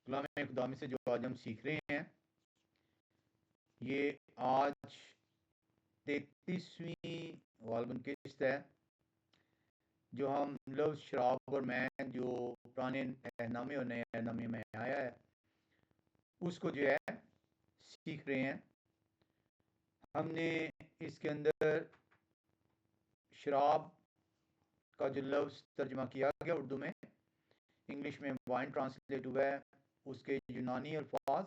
कलाम खुदा में से जो आज हम सीख रहे हैं, ये आज 33वीं गालबन किस्त है, जो हम लफ्ज़ शराब और मैन जो पुराने एहनामे और नए एहनामे में आया है, उसको जो है सीख रहे हैं। हमने इसके अंदर शराब का जो लफ्ज़ तर्जमा किया गया उर्दू में, इंग्लिश में वाइन ट्रांसलेट हुआ है, उसके यूनानी अल्फाज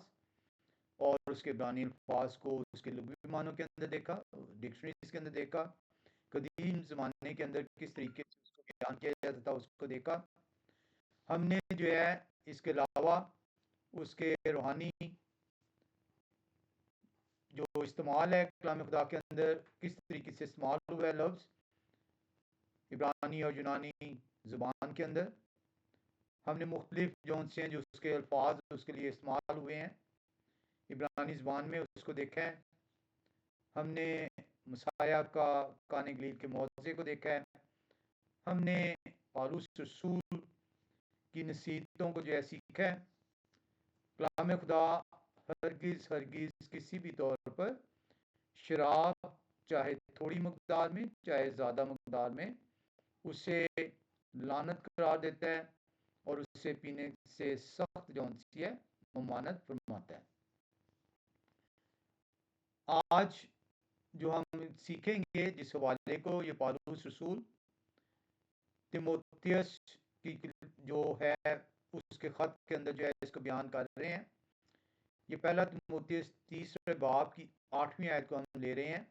और उसके इब्रानी अल्फाज को उसके लुग़वी मानों के अंदर देखा, डिक्शनरीज के अंदर देखा, कदीम ज़माने के अंदर किस तरीके से उसको बयान किया जाता था उसको देखा। हमने जो है इसके अलावा उसके रूहानी जो इस्तेमाल है कलाम खुदा के अंदर, किस तरीके से इस्तेमाल हुआ है लफ्ज़ इब्रानी और यूनानी ज़ुबान के अंदर। हमने मुख्तलिफ जौन से हैं जो उसके अल्फाज उसके लिए इस्तेमाल हुए हैं इब्रानी ज़ुबान में, उसको देखा है। हमने मसाया का कान गलील के मौज़े को देखा है। हमने पौलुस रसूल की नसीहतों को जो है सीखा है। कलाम खुदा हरगिज़ हरगिज़ किसी भी तौर पर शराब, चाहे थोड़ी मकदार में चाहे ज़्यादा मकदार में, उसे लानत करार देता है और उसे पीने से सख्त जौन सी है ममानत फरमाता है। आज जो हम सीखेंगे जिस हवाले को, ये पौलुस रसूल तिमोथियस की जो है उसके ख़त के अंदर जो है इसको बयान कर रहे हैं। ये पहला तिमोथियस 3 बाब की 8वीं आयत को हम ले रहे हैं।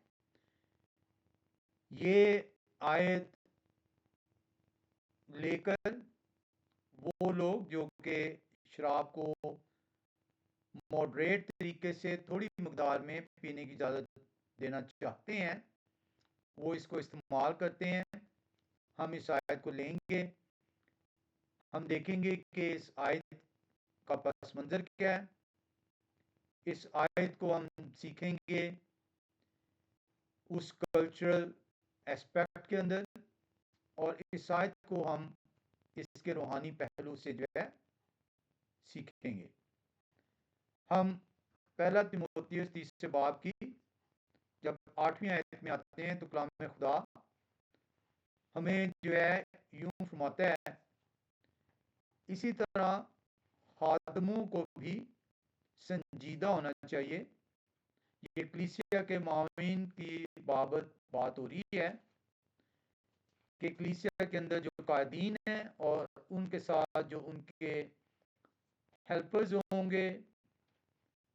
ये आयत लेकर वो लोग जो कि शराब को मॉडरेट तरीके से थोड़ी मकदार में पीने की इजाज़त देना चाहते हैं, वो इसको इस्तेमाल करते हैं। हम इस आयत को लेंगे, हम देखेंगे कि इस आयत का पस मंज़र क्या है। इस आयत को हम सीखेंगे उस कल्चरल एस्पेक्ट के अंदर, और इस आयत को हम इसके रूहानी पहलू से जो है सीखेंगे। हम पहला तिमोथियस 3 बाब की जब 8वीं आयत में आते हैं तो कलाम खुदा हमें जो है यूं फरमाता है, इसी तरह खादमों को भी संजीदा होना चाहिए। ये कलीसिया के मावीन की बाबत बात हो रही है कि कलीसिया के अंदर जो कायदीन हैं और उनके साथ जो उनके हेल्पर्स होंगे,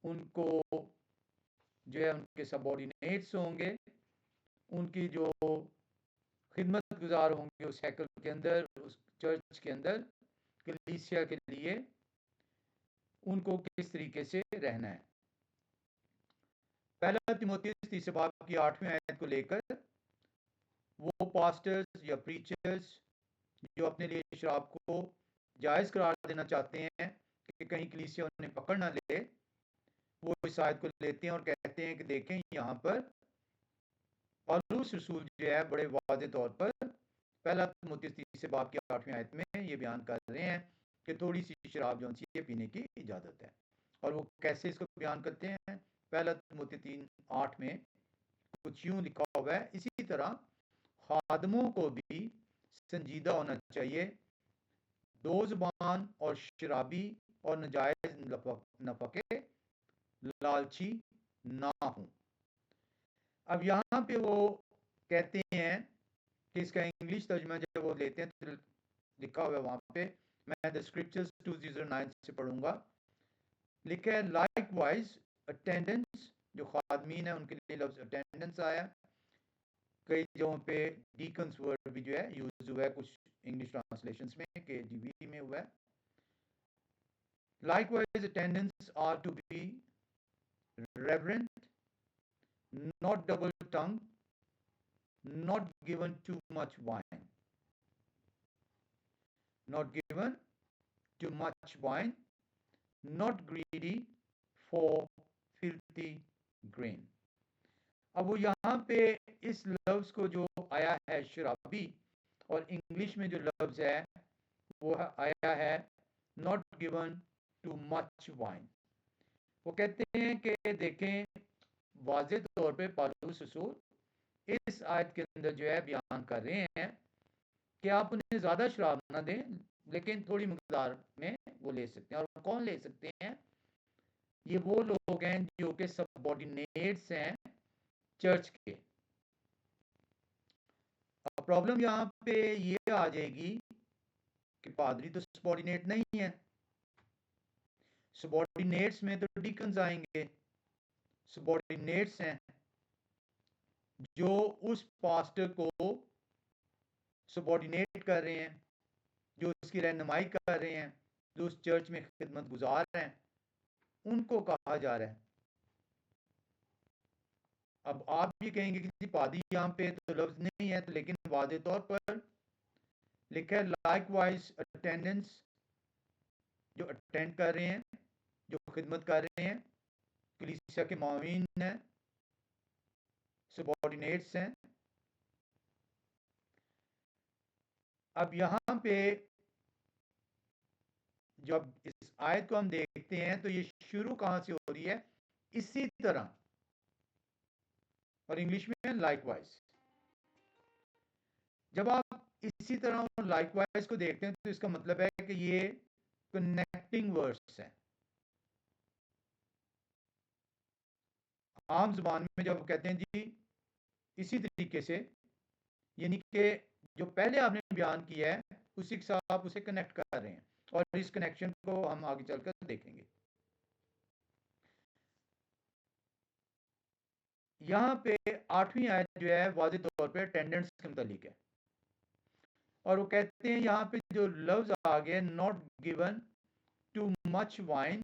उनको जो है उनके सबॉर्डिनेट्स होंगे, उनकी जो खिदमत गुजार होंगे उस हैकल के अंदर, उस चर्च के अंदर, कलीसिया के लिए उनको किस तरीके से रहना है। पहला तिमोथियस 3 बाब की 8वीं आयत को लेकर वो पास्टर्स या प्रीचर्स जो अपने लिए शराब को जायज़ करार देना चाहते हैं कि कहीं कलीसिया उन्हें पकड़ ना ले, वो इस आयत को लेते हैं और कहते हैं कि देखें यहाँ पर पौलुस रसूल जो है बड़े वाज़े तौर पर पहला तिमोथियस 3 बाब की 8वीं आयत में ये बयान कर रहे हैं कि थोड़ी सी शराब जो सी है पीने की इजाज़त है। और वो कैसे इसको बयान करते हैं, पहला तिमोथियस 3:8 में कुछ यूं लिखा हुआ है, इसी तरह खादमों को भी संजीदा होना चाहिए, दो ज़ुबान और शराबी और नाजायज़ नफ़ा के लालची ना हों। अब यहाँ पे वो कहते हैं कि इसका इंग्लिश तर्जुमा जब वो लेते हैं तो लिखा हुआ है वहाँ पे, मैं द स्क्रिप्चर्स 209 से पढ़ूंगा। लिखा है लाइक वाइज अटेंडेंस, जो खादमीन है उनके लिए लफ्ज़ अटेंडेंस आया। कई जगहों पे डीकन्स वर्ड भी जो है यूज हुआ है, कुछ इंग्लिश ट्रांसलेशंस में, KJV में हुआ है। Likewise, attendants are to be reverent, not double-tongued, not given too much wine, not given too much wine, not greedy for filthy grain. अब वो यहाँ पे इस लफ्ज को जो आया है शराबी, और इंग्लिश में जो लफ्ज है वो आया है not given too much wine. वो कहते हैं कि देखें, वाज़े तौर पे पालूस रसूल इस आयत के अंदर जो है बयान कर रहे हैं कि आप उन्हें ज़्यादा शराब ना दें, लेकिन थोड़ी मकदार में वो ले सकते हैं। और कौन ले सकते हैं? ये वो लोग हैं जो कि सबऑर्डिनेट्स हैं चर्च के। अब प्रॉब्लम यहाँ पे ये आ जाएगी कि पादरी तो सबऑर्डिनेट नहीं है। सबऑर्डिनेट्स में तो डीकन्स आएंगे। सबऑर्डिनेट्स हैं जो उस पास्टर को सबऑर्डिनेट कर रहे हैं, जो उसकी रहनुमाई कर रहे हैं, जो उस चर्च में खिदमत गुजार हैं, उनको कहा जा रहा है। अब आप ये कहेंगे कि जी पादी यहाँ पे तो लफ्ज नहीं है, तो लेकिन वादे तौर पर लिखा है लाइकवाइज अटेंडेंस, जो अटेंड कर रहे हैं, जो खिदमत कर रहे हैं, कलीसिया के मावीन हैं, सबऑर्डिनेट्स हैं। अब यहाँ पे जब इस आयत को हम देखते हैं तो ये शुरू कहाँ से हो रही है? इसी तरह, और इंग्लिश में लाइकवाइज। जब आप इसी तरह और लाइकवाइज को देखते हैं तो इसका मतलब है कि ये कनेक्टिंग वर्ड्स हैं। आम जुबान में जब कहते हैं जी इसी तरीके से, यानी कि जो पहले आपने बयान किया है उसी के साथ आप उसे कनेक्ट कर रहे हैं, और इस कनेक्शन को हम आगे चलकर देखेंगे। यहाँ पे 8वीं आयत जो है वाज़ेह तौर पे अटेंडेंस के मुतालिक है, और वो कहते हैं यहाँ पे जो लफ्ज आ गया not given too much wine,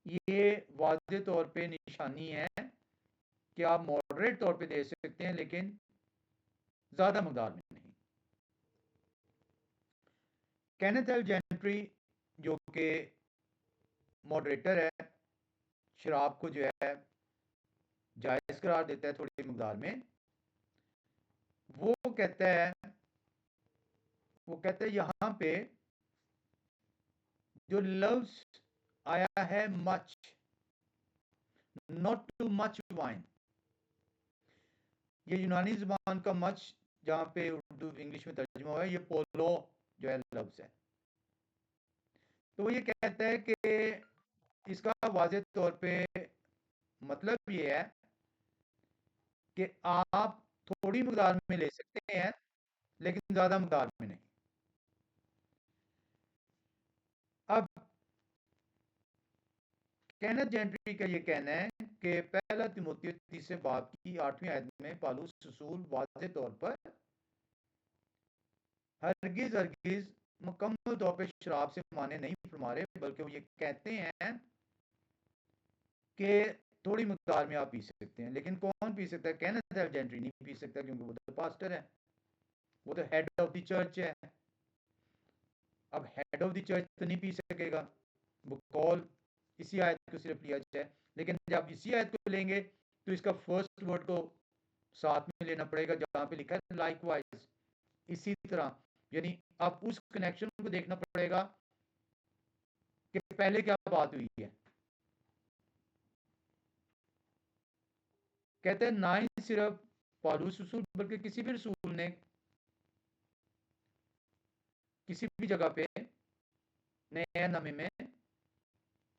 ये वाज़ेह तौर पे निशानी है कि आप मॉडरेट तौर पे दे सकते हैं, लेकिन ज्यादा मकदार में नहीं। केनेथ एल जेंट्री जो कि मॉडरेटर है, शराब को जो है जायज करार देता है थोड़ी मकदार में, वो कहता है यहाँ पे जो लफ्ज आया है much, not too much wine, ये यूनानी जुबान का मच जहां पे उर्दू इंग्लिश में तर्जुमा हुआ है, ये पोलो जो है लफ्ज है। तो वो ये कहता है कि इसका वाज़ेह तौर पे मतलब ये है कि आप थोड़ी मकदार में ले सकते हैं, लेकिन ज्यादा मकदार में नहीं। अब केनेथ जेंट्री का ये कहना है कि पहला तिमोथी 3 बाब की 8वीं आयत में पालूस रसूल वाज़ेह तौर पर हरगिज हरगिज मुकम्मल तौर पे शराब से माने नहीं फरमा रहे, बल्कि वो ये कहते हैं कि थोड़ी मकदार में आप पी सकते हैं। लेकिन कौन पी सकता है? केनेथ एल जेंट्री नहीं पी सकता, क्योंकि वो तो पास्टर है, वो तो हेड ऑफ द चर्च है। अब हेड ऑफ द चर्च तो नहीं पी सकेगा, वो कॉल इसी आयत को सिर्फ लिया जाए। लेकिन जब इसी आयत को लेंगे तो इसका फर्स्ट वर्ड को साथ में लेना पड़ेगा, जहां पे लिखा है लाइकवाइज, इसी तरह। यानी आप उस कनेक्शन को देखना पड़ेगा कि पहले क्या बात हुई है। कहते हैं ना ही सिर्फ पौलुस रसूल, बल्कि किसी भी रसूल ने किसी भी जगह पे नए नामे में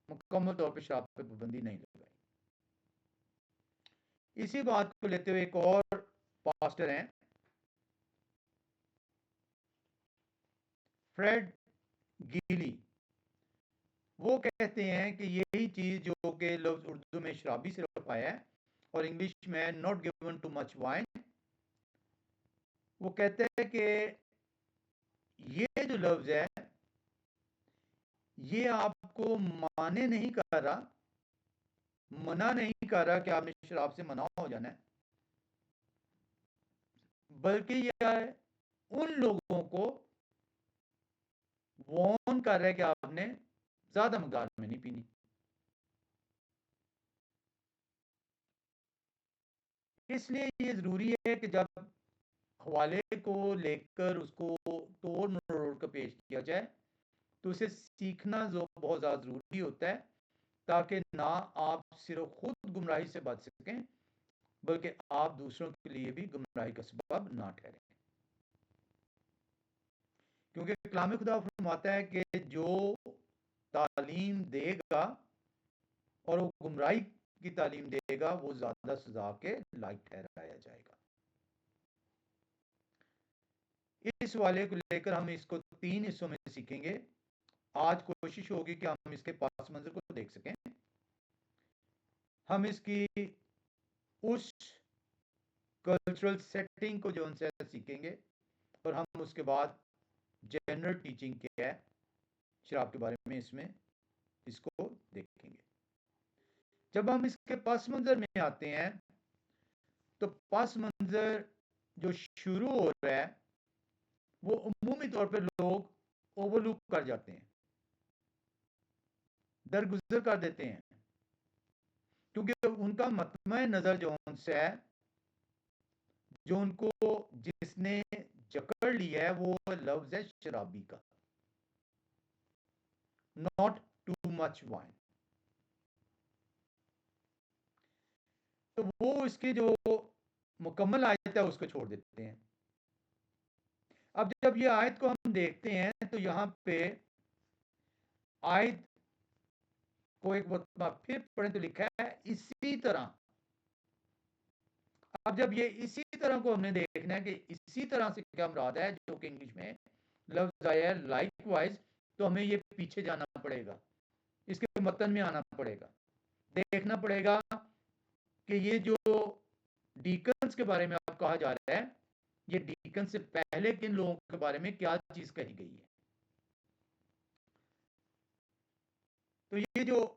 मुकम्मल तौर पर शराब पर पाबंदी नहीं लगाई। इसी बात को लेते हुए एक और पास्टर हैं, फ्रेड गीली। वो कहते हैं कि यही चीज जो कि लफ्ज उर्दू में शराबी सिर्फ आया है और इंग्लिश में not given too much wine, वो कहते हैं कि ये जो लफ्ज है ये आपको माने नहीं कर रहा, मना नहीं कर रहा कि आपने शराब से मना हो जाना है, बल्कि यह उन लोगों को वॉर्न कर रहा है कि आपने ज्यादा मकदार में नहीं पीनी। इसलिए ये जरूरी है कि जब हवाले को लेकर उसको तोड़ मरोड़ कर पेश किया जाए तो उसे सीखना जो बहुत ज़्यादा ज़रूरी होता है, ताकि ना आप सिर्फ खुद गुमराही से बच सकें, बल्कि आप दूसरों के लिए भी गुमराही का सबब ना ठहरें। क्योंकि कलाम खुदा फरमाता है कि जो तालीम देगा और वो गुमराही की तालीम देगा, वो ज़्यादा सजा के लायक ठहराया जाएगा। इस वाले को लेकर हम इसको 3 हिस्सों में सीखेंगे। आज कोशिश होगी कि हम इसके पास मंजर को देख सकें। हम इसकी उस कल्चरल सेटिंग को जो उनसे सीखेंगे, और हम उसके बाद जनरल टीचिंग क्या है शराब के बारे में इसमें इसको देखेंगे। जब हम इसके पस मंजर में आते हैं, तो पस मंजर जो शुरू हो रहा है वो उमूमी तौर पर लोग ओवरलुक कर जाते हैं, दरगुजर कर देते हैं, क्योंकि उनका मतमा नजर जो उनसे है, जो उनको जिसने जकड़ लिया है, वो लफ्ज है शराबी का, नॉट टू मच वाइन। तो वो इसके जो मुकम्मल आयत है उसको छोड़ देते हैं। अब जब ये आयत को हम देखते हैं, तो यहां पे आयत को एक बार फिर पढ़ें तो लिखा है इसी तरह। अब जब ये इसी तरह को हमने देखना है कि इसी तरह से क्या मुराद है, जो कि इंग्लिश में लफ्ज आया है लाइकवाइज, तो हमें ये पीछे जाना पड़ेगा, इसके मतन में आना पड़ेगा, देखना पड़ेगा कि ये जो डीकन्स के बारे में अब कहा जा रहा है, ये डीकन से पहले किन लोगों के बारे में क्या चीज कही गई है। तो ये जो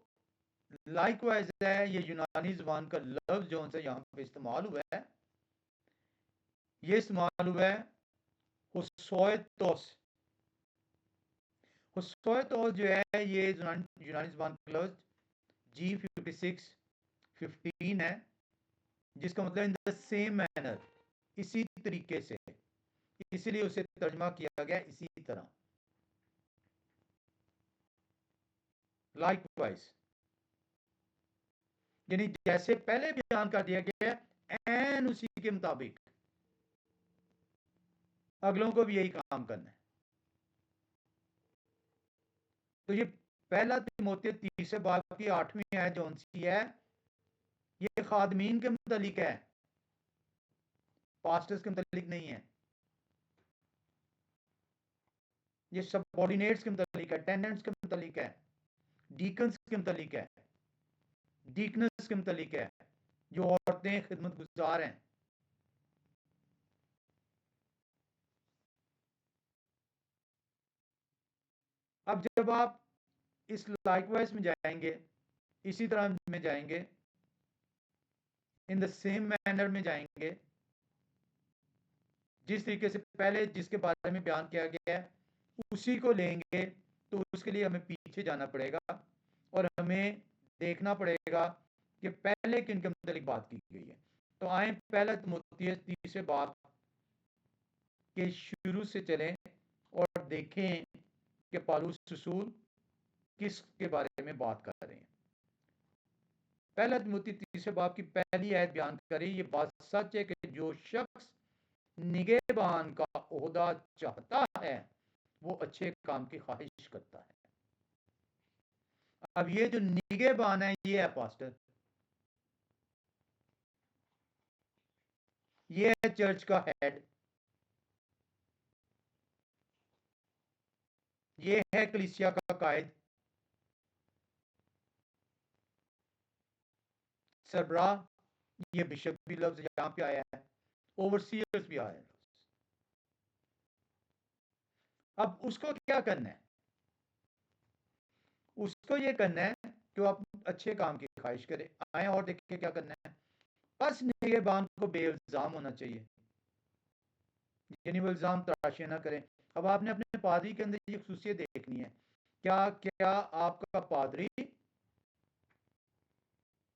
लाइकवाइज है, ये यूनानी जुबान का लफ्ज जो उनसे यहां पे इस्तेमाल हुआ है, ये इस्तेमाल हुआ है हुसोएतोस। हुसोएतोस जो है, ये यूनानी जुबान का लफ्ज G5615 है, जिसका मतलब इन द सेम मैनर, इसी तरीके से, इसलिए उसे तर्जमा किया गया इसी तरह, लाइकवाइज, यानी जैसे पहले बयान कर दिया गया है, एन उसी के मुताबिक अगलों को भी यही काम करना है। तो ये पहला तिमोथेयुस 3 बाब की 8वीं आयत जो सी है, ये खादमीन के मुतालिक है, पास्टर्स के मुतालिक नहीं है। ये सबऑर्डिनेट्स के मुतालिक है, टेनेंट्स के मुतालिक है, डीकन्स के मुतालिक है, डीकनेस के मुतालिक है, जो औरतें खिदमत गुजार हैं। अब जब आप इस लाइकवाइज में जाएंगे, इसी तरह में जाएंगे, इन द सेम मैनर में जाएंगे, जिस तरीके से पहले जिसके बारे में बयान किया गया है उसी को लेंगे, तो उसके लिए हमें पीछे जाना पड़ेगा और हमें देखना पड़ेगा कि पहले किन के मुतालिक बात की गई है। तो आए पहला तिमोथेयुस 3 बाब के शुरू से चलें और देखें कि पौलुस रसूल किसके बारे में बात कर रहे हैं। पहला तिमोथेयुस 3 बाब की पहली आयत बयान करें, ये बात सच है कि जो शख्स निगहबान का ओहदा चाहता है, वो अच्छे काम की ख्वाहिश करता है। अब ये जो निगहबान है, ये है पास्टर, ये है चर्च का हेड, ये है कलीसिया का कायद, सरबरा, ये बिशप भी लफ्ज यहां पे आया है, ओवरसीयर्स भी आया है। अब उसको क्या करना है? उसको ये करना है कि वो आप अच्छे काम की ख्वाहिश करे। आए और देखिए क्या करना है। बस निगहबान को बेइल्जाम होना चाहिए, यानी वो इल्जाम तराशियां ना करें। अब आपने अपने पादरी के अंदर ये खुसूसियत देखनी है, क्या क्या आपका पादरी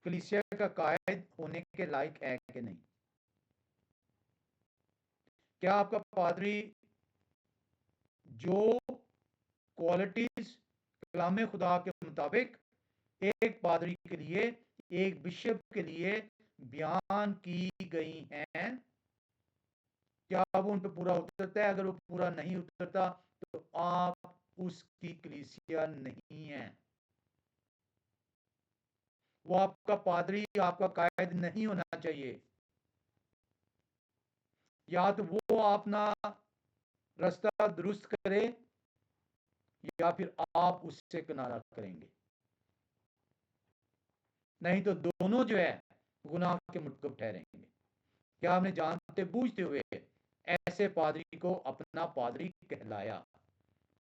कलीसिया का कायद होने के लायक है कि नहीं? क्या आपका पादरी जो क्वालिटीज कलाम खुदा के मुताबिक एक पादरी के लिए, एक बिशप के लिए बयान की गई हैं। क्या वो उन पर पूरा उतरता है? अगर वो पूरा नहीं उतरता तो आप उसकी कलीसिया नहीं है। वो आपका पादरी, आपका कायद नहीं होना चाहिए। या तो वो अपना रास्ता दुरुस्त करे या फिर आप उससे किनारा करेंगे, नहीं तो दोनों जो है गुनाह के मुर्तकब ठहरेंगे। क्या आपने जानते बूझते हुए ऐसे पादरी को अपना पादरी कहलाया,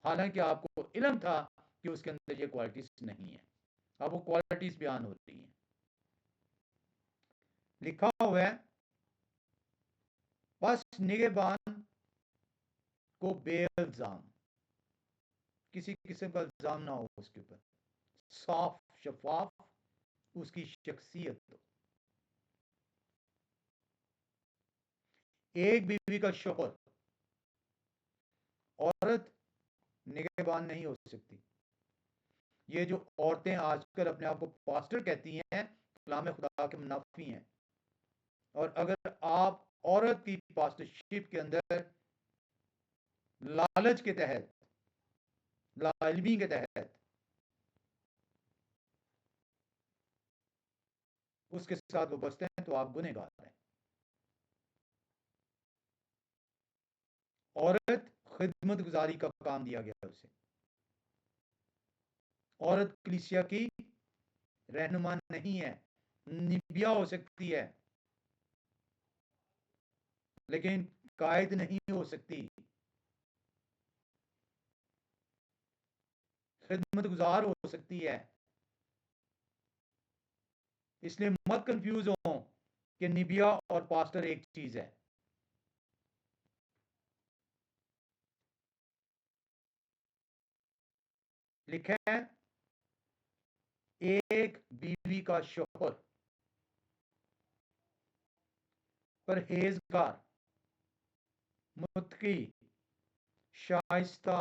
हालांकि आपको इल्म था कि उसके अंदर ये क्वालिटीज नहीं है। अब वो क्वालिटीज बयान हो रही हैं। लिखा हुआ है, बस निगहबान को बेइल्जाम, किसी किस्म का इल्जाम ना हो उसके ऊपर, साफ शफाफ उसकी शख्सियत हो। एक बीवी का शोहर, औरत निगहबान नहीं हो सकती। ये जो औरतें आजकल अपने आप को पास्टर कहती हैं, कलाम खुदा के मुनाफी हैं। और अगर आप औरत की पास्टरशिप के अंदर लालच के तहत, लाइल्मी के तहत उसके साथ वो बसते हैं तो आप गुनहगार हैं। औरत खिदमत गुजारी का काम दिया गया उसे। औरत कलीसिया की रहनुमा नहीं है, निबिया हो सकती है लेकिन कायद नहीं हो सकती, खिदमत गुजार हो सकती है। इसलिए मत कंफ्यूज हो कि निबिया और पास्टर एक चीज है। लिखा है, एक बीवी का शोहर परहेजगार, मुत्की, शाइस्ता,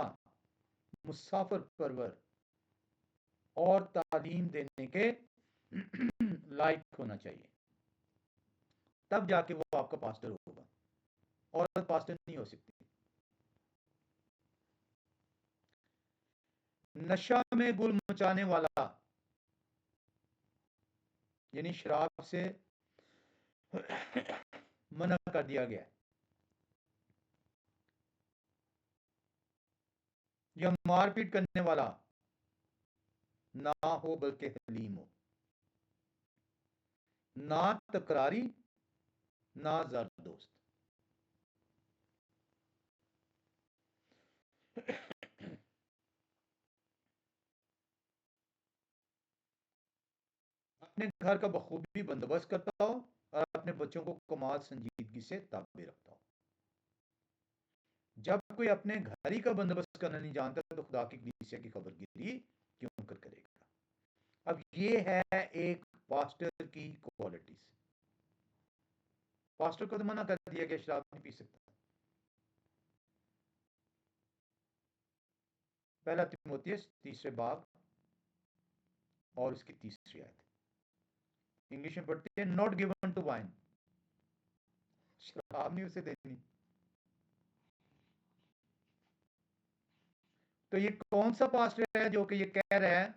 मुसाफिर परवर और तालीम देने के लायक होना चाहिए, तब जाके वो आपका पास्टर होगा। औरत पास्टर नहीं हो सकती। नशा में गुल मचाने वाला, यानी शराब से मना कर दिया गया है। या मारपीट करने वाला ना हो बल्कि हलीम हो, ना तकरारी ना जरदोस्त। अपने घर का बखूबी बंदोबस्त करता हो और अपने बच्चों को कमाल संजीदगी से ताबे रखता हो। जब कोई अपने घर ही का बंदोबस्त करना नहीं जानता तो खुदा की कलीसिया की खबरगिरी क्यों कर करेगा। अब ये है एक पास्टर की क्वालिटीज। पास्टर को तो मना कर दिया कि शराब नहीं पी सकता। पहला तिमोथियस तीसरे बाब और उसकी तीसरी आयत, इंग्लिश में पढ़ते हैं, नॉट गिवन टू वाइन, शराब नहीं उसे देनी। तो ये कौन सा पास्टर है जो कि ये कह रहा है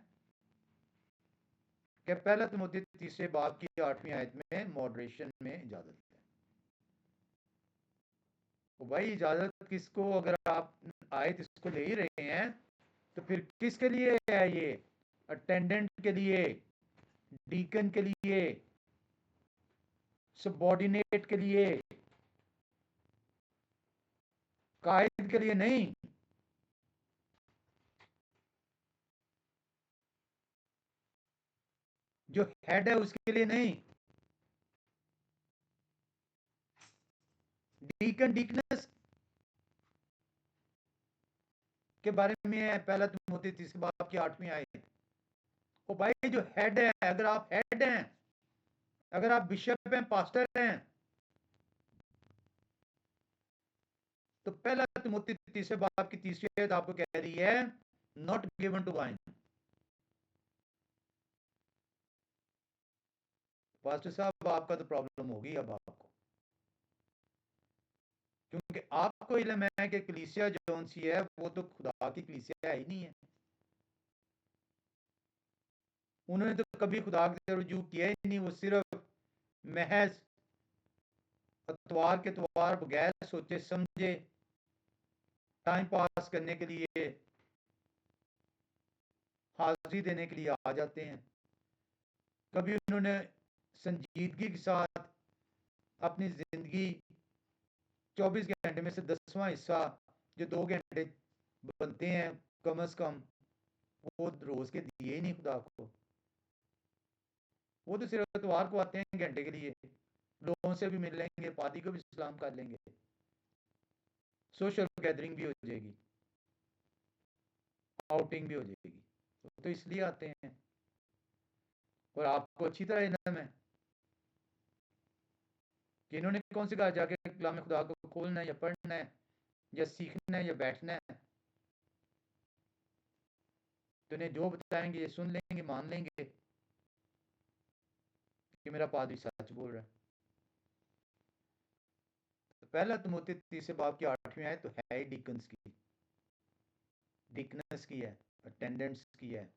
कि पहला तिमोथी तीसरे बाब की 8वीं आयत में मॉडरेशन में इजाजत है। तो भाई इजाजत किसको, अगर आप आयत इसको ले ही रहे हैं तो फिर किसके लिए है ये? अटेंडेंट के लिए, डीकन के लिए, सबॉर्डिनेट के लिए, कायद के लिए नहीं। जो हेड है उसके लिए नहीं। डीकन डीकनेस के बारे में है पहला तिमोथी तीसरे बाब की 8वीं आयत। ओ भाई जो हेड है, अगर आप हेड हैं, अगर आप बिशप हैं, पास्टर हैं, तो पहला तिमोथी तीसरे बाब की तीसरी आयत आपको कह रही है not given to wine. Pastor साहब आपका तो प्रॉब्लम होगी अब आपको, क्योंकि आपको इल्म है कि कलीसिया जौन सी है वो तो खुदा की कलीसिया है ही नहीं है। उन्होंने तो कभी खुदा से रुजू किया ही नहीं, वो सिर्फ महज अतवार के तवार बगैर सोचे समझे टाइम पास करने के लिए, हाजिरी देने के लिए आ जाते हैं। कभी उन्होंने संजीदगी के साथ अपनी जिंदगी 24 घंटे में से 10वां हिस्सा जो 2 घंटे बनते हैं कम अज कम, वो रोज के दिए ही नहीं खुदा को। वो तो सिर्फ इतवार को आते हैं घंटे के लिए, लोगों से भी मिल लेंगे, पादी को भी सलाम कर लेंगे, सोशल गैदरिंग भी हो जाएगी, आउटिंग भी हो जाएगी, तो इसलिए आते हैं। और आपको अच्छी तरह इल्म है कि इन्होंने कौन सी कहा जाके कलाम खुदा को खोलना है या पढ़ना है या सीखना है या बैठना है। तो इन्हें जो बताएंगे ये सुन लेंगे, मान लेंगे कि मेरा पादरी सच बोल रहा है। तो पहला तिमोथी 3 बाब की 8वीं आयत तो है ही डिकन्स की, डिकनेस की है, अटेंडेंट्स की है,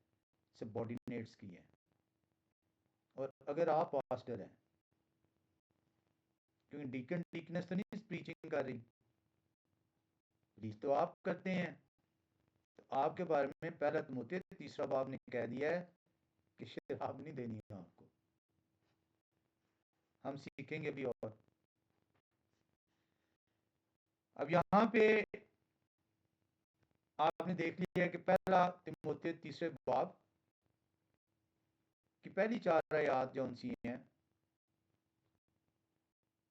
सबॉर्डिनेट्स की है। और अगर आप पास्टर हैं, क्योंकि डीकन डीकनेस तो नहीं प्रीचिंग कर रही, प्रीच तो आप करते हैं, तो आपके बारे में पहला तिमोथी 3 बाब ने कह दिया है कि शराब नहीं देनी है आपको। हम सीखेंगे भी। और अब यहाँ पे आपने देख लिया कि पहला तिमोथी 3 बाब की पहली 4 आयत जो सी हैं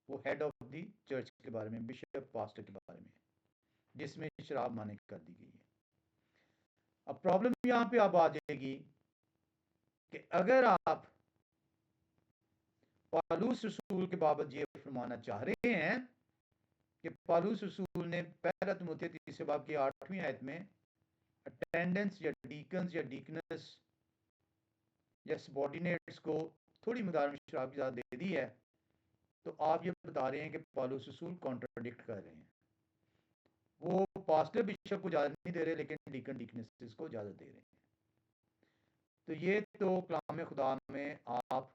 वो हेड ऑफ द चर्च के बारे में, बिशप पास्टर के बारे में, जिसमें शराब माने कर दी गई है। अब प्रॉब्लम यहाँ पे अब आ जाएगी कि अगर आप पालूस रसूल के बाबत ये फरमाना चाह रहे हैं कि पालूस रसूल ने पहला तिमोथी 3 बाब की 8वीं आयत में अटेंडेंस या डीकन्स या डीकनेस या सबॉर्डिनेट्स को थोड़ी मकदार में शराब की इजाजत दे दी है, तो आप ये बता रहे हैं कि पालूस रसूल कॉन्ट्राडिक्ट कर रहे हैं। वो पास्टर बिशप को इजाजत नहीं दे रहे, लेकिन डीकन डीकनेसेस को इजाजत दे रहे हैं। तो ये तो कलाम खुदा में आप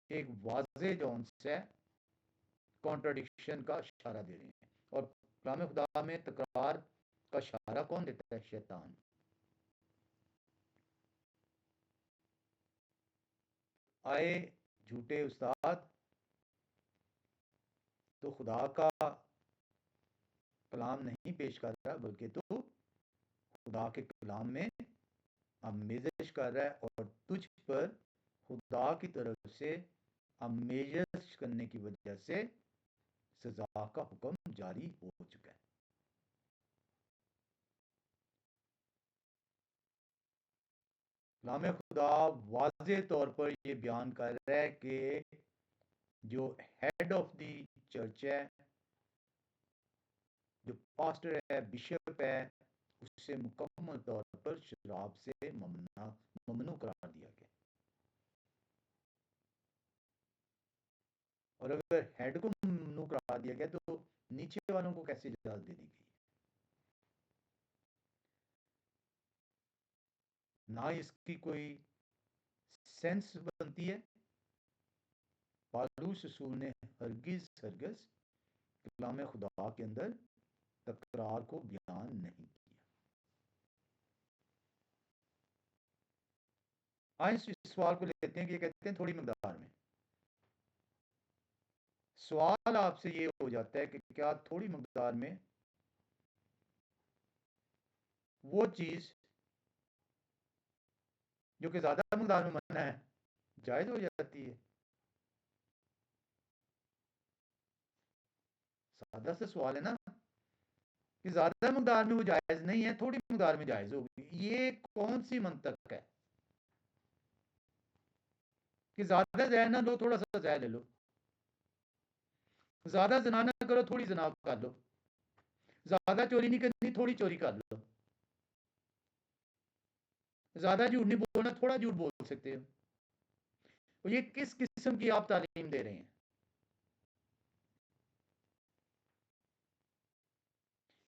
एक वाज़े जौन से कॉन्ट्रडिक्शन का इशारा दे रहे हैं। और कलाम खुदा में तकरार का इशारा कौन देता है? शैतान। आए झूठे उस्ताद तो खुदा का कलाम नहीं पेश कर रहा, बल्कि तो खुदा के कलाम में आमेज़श कर रहा है, और तुझ पर खुदा की तरफ से आमेज़श करने की वजह से सजा का हुक्म जारी हो चुका है। कलाम खुदा वाज़े तौर पर ये बयान कर रहा है कि जो हेड ऑफ द चर्च है, जो पास्टर है, बिशप है, उससे मुकम्मल तौर पर शराब से ममनू करार दिया गया। और अगर हेड को ममनू करार दिया गया तो नीचे वालों को कैसे इजाजत दे दी गई? ना इसकी कोई सेंस बनती है। पालूस रसूल ने हरगिज हरगिज कलाम खुदा के अंदर तकरार को बयान नहीं किया। आइए इस सवाल को लेते हैं कि ये कहते हैं थोड़ी मकदार में। सवाल आपसे ये हो जाता है कि क्या थोड़ी मकदार में वो चीज जो कि ज्यादा मकदार में मना है जायज हो जाती है? सादा सा सवाल है ना, कि ज्यादा मकदार में वो जायज नहीं है, थोड़ी मकदार में जायज होगी। ये कौन सी मंतक है कि ज्यादा जहर ना लो, थोड़ा सा जहर ले लो, ज्यादा जना ना करो, थोड़ी जना कर लो, ज्यादा चोरी नहीं करनी, थोड़ी चोरी कर लो। ज़्यादा झूठ नहीं बोलना, थोड़ा झूठ बोल सकते हो। तो ये किस किस्म की आप तालीम दे रहे हैं?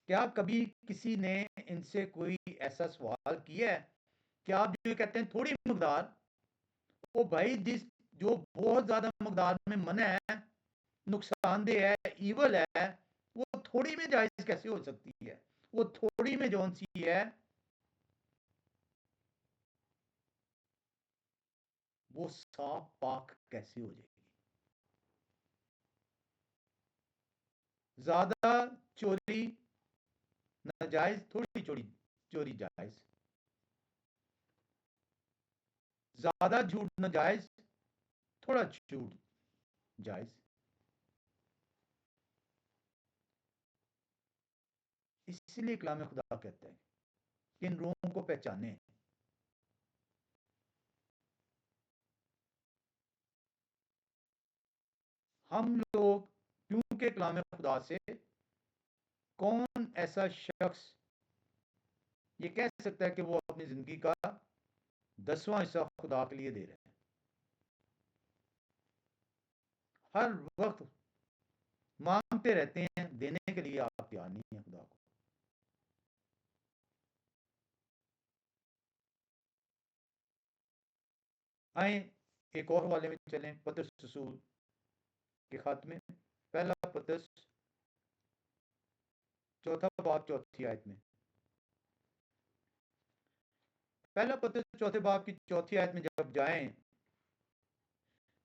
क्या कभी किसी ने इनसे कोई ऐसा सवाल किया है कि आप जो कहते हैं थोड़ी मकदार, वो भाई जो बहुत ज़्यादा मकदार में मना है, नुकसानदेह है, ईवल है, वो थोड़ी में जायज़ कैसे हो सकती है? वो थोड़ी में जौन सी है, वो साफ पाक कैसे हो जाएगी? ज़्यादा चोरी नाजायज़, थोड़ी चोरी चोरी जायज़। ज़्यादा झूठ नाजायज़, थोड़ा झूठ जायज़। इसलिए कलाम खुदा कहता है कि इन रूहों को पहचाने। हम लोग, क्योंकि कलाम खुदा से कौन ऐसा शख्स ये कह सकता है कि वो अपनी ज़िंदगी का 10वां हिस्सा खुदा के लिए दे रहे हैं? हर वक्त मांगते रहते हैं, देने के लिए आप तैयार नहीं है खुदा को। आए एक और हवाले में चलें, पतरस रसूल के खत में, पहला पतरस चौथा बाब चौथी आयत में। पहला पतरस चौथे बाब की चौथी आयत में जब जाएं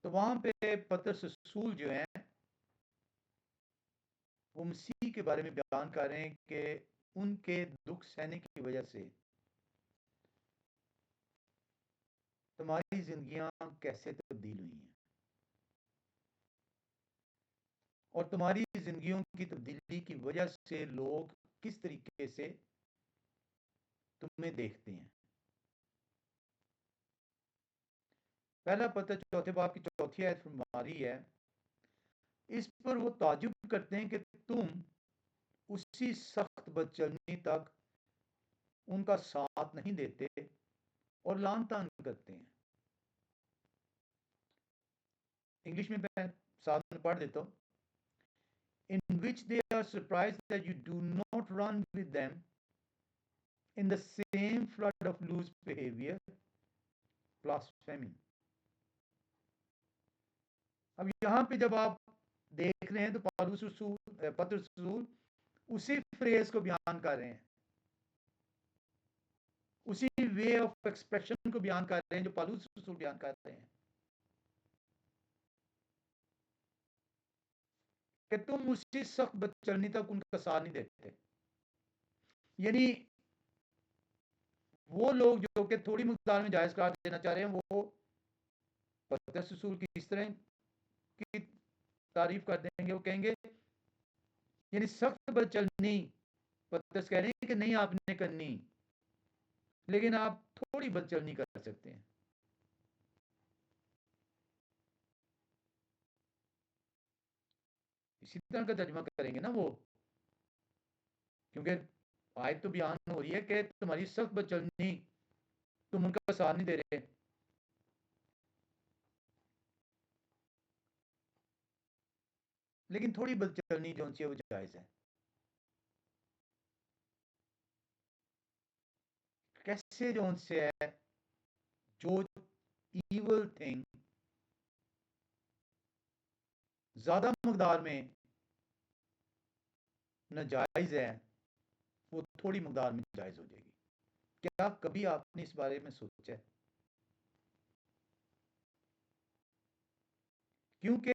तो वहां पे पतरस रसूल जो हैं वो मसीह के बारे में बयान कर रहे हैं कि उनके दुख सहने की वजह से तुम्हारी जिंदगियां कैसे तब्दील हुई हैं और तुम्हारी जिंदगियों की तब्दीली की वजह से लोग किस तरीके से तुम्हें देखते हैं। पहला पत्र चौथे बाब की चौथी आयत फरमा रही है, इस पर वो ताजुब करते हैं कि तुम उसी सख्त बदचलनी तक उनका साथ नहीं देते और लान तान करते हैं। इंग्लिश में मैं साथ में पढ़ देता हूँ। In which they are surprised that you do not run with them in the same flood of loose behavior, blasphemy. अब यहाँ पे जब आप देख रहे हैं तो पौलुस रसूल पतरस रसूल उसी फ्रेज को बयान कर रहे हैं, उसी वे ऑफ एक्सप्रेशन को बयान कर रहे हैं जो पौलुस रसूल बयान कर रहे हैं कि तुम उसी सख्त बदचलनी तक उनका साथ नहीं देते। यानी वो लोग जो कि थोड़ी मकदार में जायज करार देना चाह रहे हैं, वो पतरस रसूल की इस तरह की तारीफ कर देंगे, वो कहेंगे यानी सख्त बदचलनी पतरस कह रहे हैं कि नहीं आपने करनी, लेकिन आप थोड़ी बदचलनी कर सकते हैं। इसी तरह का तर्जमा करेंगे ना वो, क्योंकि आयत तो बयान हो रही है कि तुम्हारी सख्त बदचलनी, तुम उनका साथ नहीं दे रहे, लेकिन थोड़ी बदचलनी जो सी है वो जायज है। कैसे जो से है जो evil थिंग ज्यादा मकदार में नाजायज है, वो थोड़ी मकदार में जायज हो जाएगी। क्या कभी आपने इस बारे में सोचा है? क्योंकि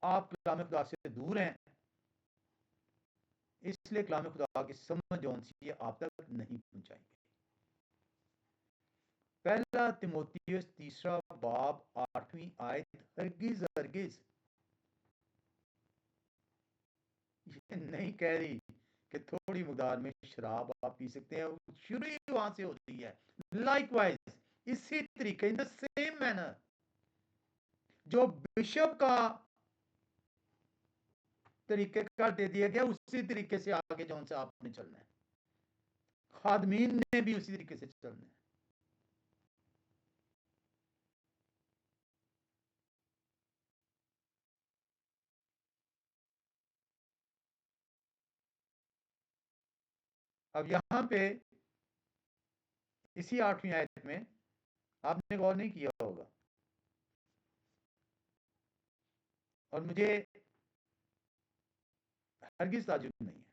आप कलाम खुदा से दूर हैं, इसलिए कलाम खुदा की समझ जौन सी है आप तक नहीं पहुंचाएंगे। पहला तिमोथियस तीसरा बाब 8वीं आयत हरगिज हरगिज ये नहीं कह रही कि थोड़ी मकदार में शराब आप पी सकते हैं, शुरू ही वहां से होती है। लाइकवाइज, इसी तरीके, इन द सेम मैनर जो बिशप का तरीके का दे दिया गया, उसी तरीके से आगे जौन से आपने चलना है। खादमीन ने भी उसी तरीके से चलना है। अब यहां पे इसी 8वीं आयत में आपने गौर नहीं किया होगा, और मुझे हरगिज ताजुब नहीं है।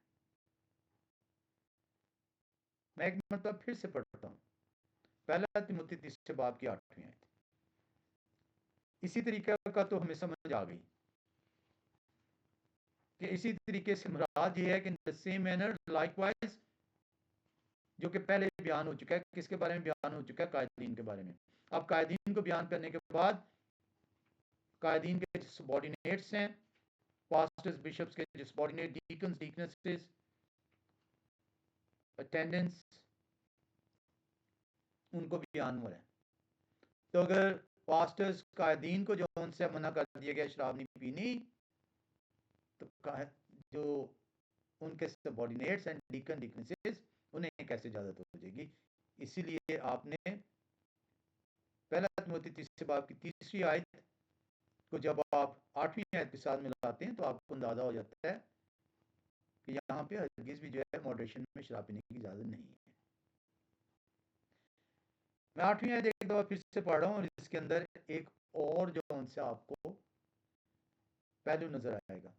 मैं एक मतलब फिर से पढ़ता हूं, पहला तिमुथी 3 बाब की 8वीं आयत। इसी तरीके का तो हमें समझ आ गई कि इसी तरीके से मुराद ये है कि in the same manner likewise, जो कि पहले बयान हो चुका है। किसके बारे में बयान हो चुका है? कायदीन के बारे में। अब कायदीन को बयान करने के बाद कायदीन के जो सबॉर्डिनेट्स हैं, पास्टर्स बिशप्स के जो सबॉर्डिनेट, डीकन्स डीकनेसेस, अटेंडेंट्स, उनको बयान हो रहा है। तो अगर पास्टर्स कायदीन को जो उनसे मना कर दिया गया शराब नहीं पीनी, तो जो उनके सबॉर्डिनेट्स एंड डीकन डीकनेसेस, उन्हें कैसे इजाजत हो जाएगी? इसीलिए आपने पहला तिमोथी 3 बाब की 3री आयत को जब आप 8वीं आयत के साथ मिलाते हैं तो आपको अंदाजा हो जाता है कि यहाँ पे हरगिज भी जो है मॉडरेशन में शराब पीने की इजाजत नहीं है। मैं 8वीं आयत एक दफा फिर से पढ़ रहा हूँ, और इसके अंदर एक और जो उनसे आपको पहलू नजर आएगा।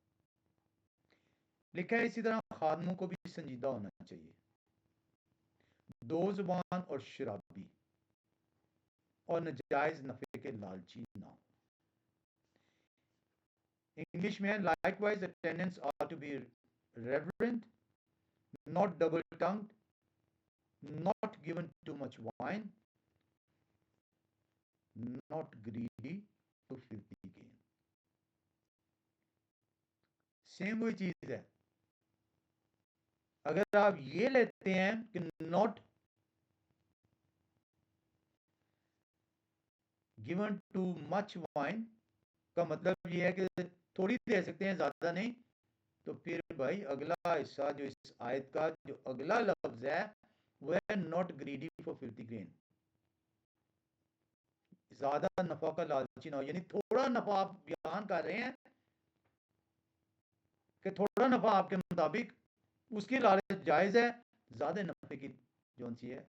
लिखा है इसी तरह खादमों को भी संजीदा होना चाहिए, दो जुबान और शराबी और नजायज नफे के लालची ना हो। इंग्लिश में likewise attendants are to be reverent, not double tongued, not given too much wine, not greedy to filthy gain. Same वही चीज है। अगर आप ये लेते हैं कि not given too much wine, का मतलब ये है कि थोड़ी दे सकते हैं, ज्यादा नहीं, तो फिर भाई अगला हिस्सा जो इस आयत का जो अगला लफ्ज है वो है not greedy for filthy gain. ज्यादा नफा का लालची ना हो, यानी थोड़ा नफा आप बयान कर रहे हैं कि थोड़ा नफा आपके मुताबिक, उसकी लालच जायज है, ज्यादा नफे की जो सी है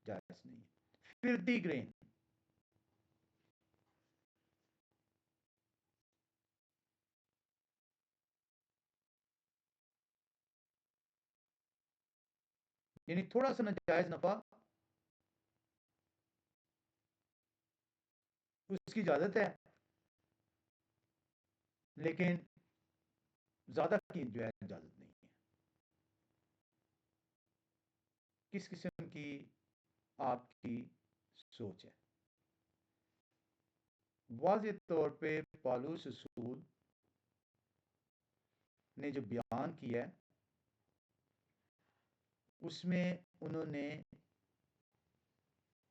जायज नहीं है। फिल्थी ग्रेन, यानी थोड़ा सा नाजायज नफा, उसकी इजाजत है, लेकिन ज्यादा की जो है इजाजत नहीं है। किस किस्म की आपकी सोच है? वाज़े तौर पे पालूस रसूल ने जो बयान किया है उसमें उन्होंने,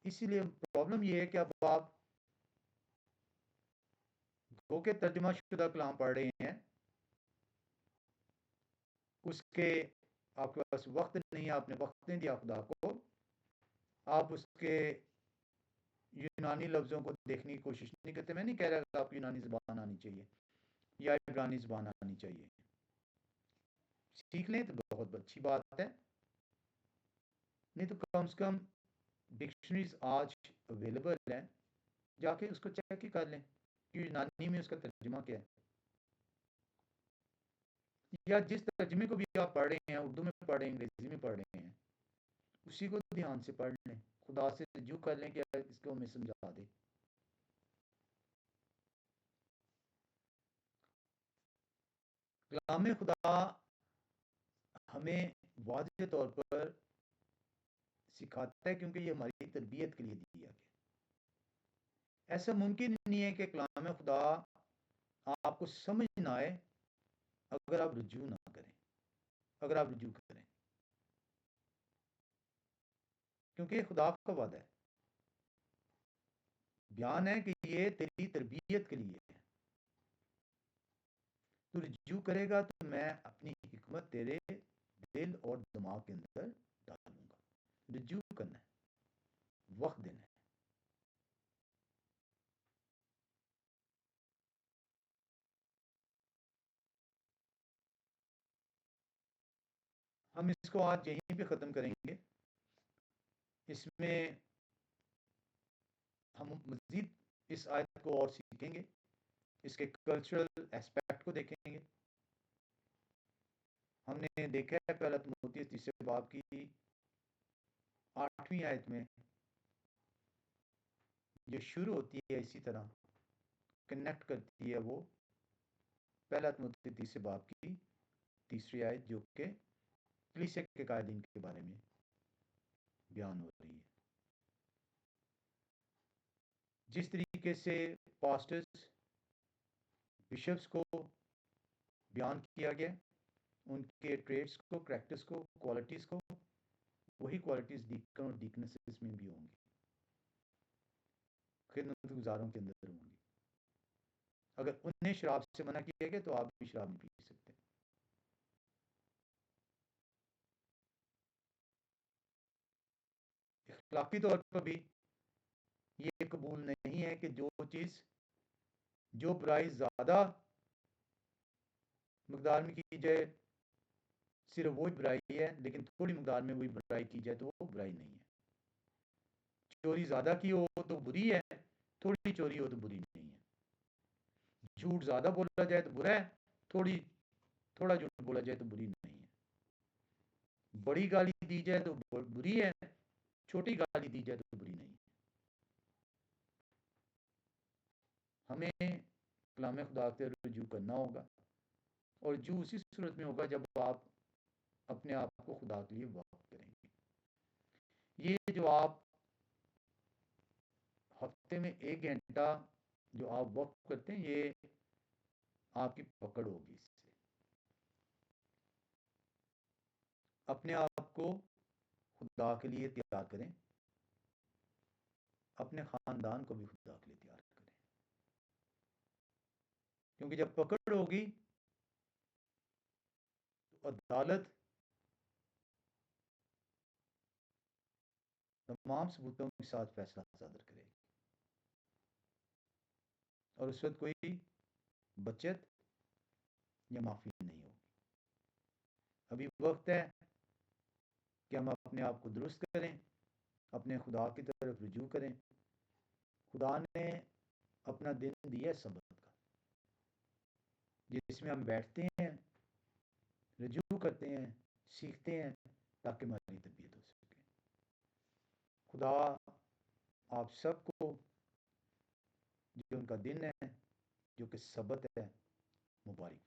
इसीलिए प्रॉब्लम ये है कि अब आप गो के तर्जुमा शुदा कलाम पढ़ रहे हैं, उसके आपके पास वक्त नहीं है, आपने वक्त नहीं दिया खुदा को, आप उसके यूनानी लफ्ज़ों को देखने की कोशिश नहीं करते। मैं नहीं कह रहा कि आप यूनानी ज़बान आनी चाहिए या इब्रानी ज़बान आनी चाहिए, सीख लें तो बहुत अच्छी बात है, नहीं तो कम से कम डिक्शनरीज आज अवेलेबल हैं, जाके उसको चेक ही कर लें कि यूनानी में उसका तर्जुमा क्या है, या जिस तर्जुमे को भी आप पढ़ रहे हैं, उर्दू में पढ़ रहे हैं, अंग्रेजी में पढ़ रहे हैं, उसी को ध्यान से पढ़ लें, खुदा से रजू कर लें कि इसको हमें समझा दे। कलाम खुदा हमें वाज़े तौर पर सिखाता है, क्योंकि ये हमारी तरबियत के लिए दिया गया। ऐसा मुमकिन नहीं है कि कलाम खुदा आपको समझ ना आए अगर आप रजू ना करें, अगर आप रजू करें, क्योंकि ये खुदा का वादा है, बयान है कि ये तेरी तरबियत के लिए है। तू रजू करेगा तो मैं अपनी हिकमत तेरे दिल और दिमाग के अंदर डालूंगा। रजू करना है, वक्त देना है। हम इसको आज यहीं पे ख़त्म करेंगे। इसमें हम मज़ीद इस आयत को और सीखेंगे, इसके कल्चरल एस्पेक्ट को देखेंगे। हमने देखा है पहला तिमोथी तीसरे बाब की 8वीं आयत में जो शुरू होती है इसी तरह कनेक्ट करती है, वो पहला तिमोथी तीसरे बाब की तीसरी आयत जो कि कलीसिया के कायदीन के बारे में बयान हो रही है। जिस तरीके से पास्टर्स बिशप्स को बयान किया गया, उनके ट्रेड्स को, करैक्टर्स को, क्वालिटीज़ को, वही क्वालिटीज़ डीकन और डीकनेसेस में भी होंगी, खिदमत गुजारों के अंदर होंगी। अगर उन्हें शराब से मना किया गया तो आप भी शराब नहीं पी सकते। इखलाकी तौर पर भी ये कबूल नहीं है कि जो चीज़, जो बुराई ज़्यादा मकदार में की जाए सिर्फ वही बुराई है, लेकिन थोड़ी मकदार में वही बुराई की जाए तो वो बुराई नहीं है। चोरी ज़्यादा की हो तो बुरी है, थोड़ी चोरी हो तो बुरी नहीं है। झूठ ज़्यादा बोला जाए तो बुरा है, थोड़ा झूठ बोला जाए तो बुरी नहीं है। बड़ी गाली दी जाए तो बुरी है, छोटी गाली दी जाए तो बुरी नहीं है। हमें कलाम खुदा के रुजू करना होगा, और जो उसी सूरत में होगा जब आप अपने आप को खुदा के लिए वक्त करेंगे। ये जो आप हफ्ते में 1 घंटा जो आप वक्त करते हैं, ये आपकी पकड़ होगी। इससे अपने आप को खुदा के लिए तैयार करें, अपने खानदान को भी खुदा के लिए तैयार करें, क्योंकि जब पकड़ होगी तो अदालत तमाम सबूतों के साथ फैसला सादर करेगी, और उस वक्त कोई बचत या माफ़ी नहीं होगी। अभी वक्त है कि हम अपने आप को दुरुस्त करें, अपने खुदा की तरफ रुजू करें। खुदा ने अपना दिन दिया सबत का, जिसमें हम बैठते हैं, रुजू करते हैं, सीखते हैं, ताकि हमारी तरबियत हो सके। खुदा आप सबको जो उनका दिन है, जो कि सबत है, मुबारक।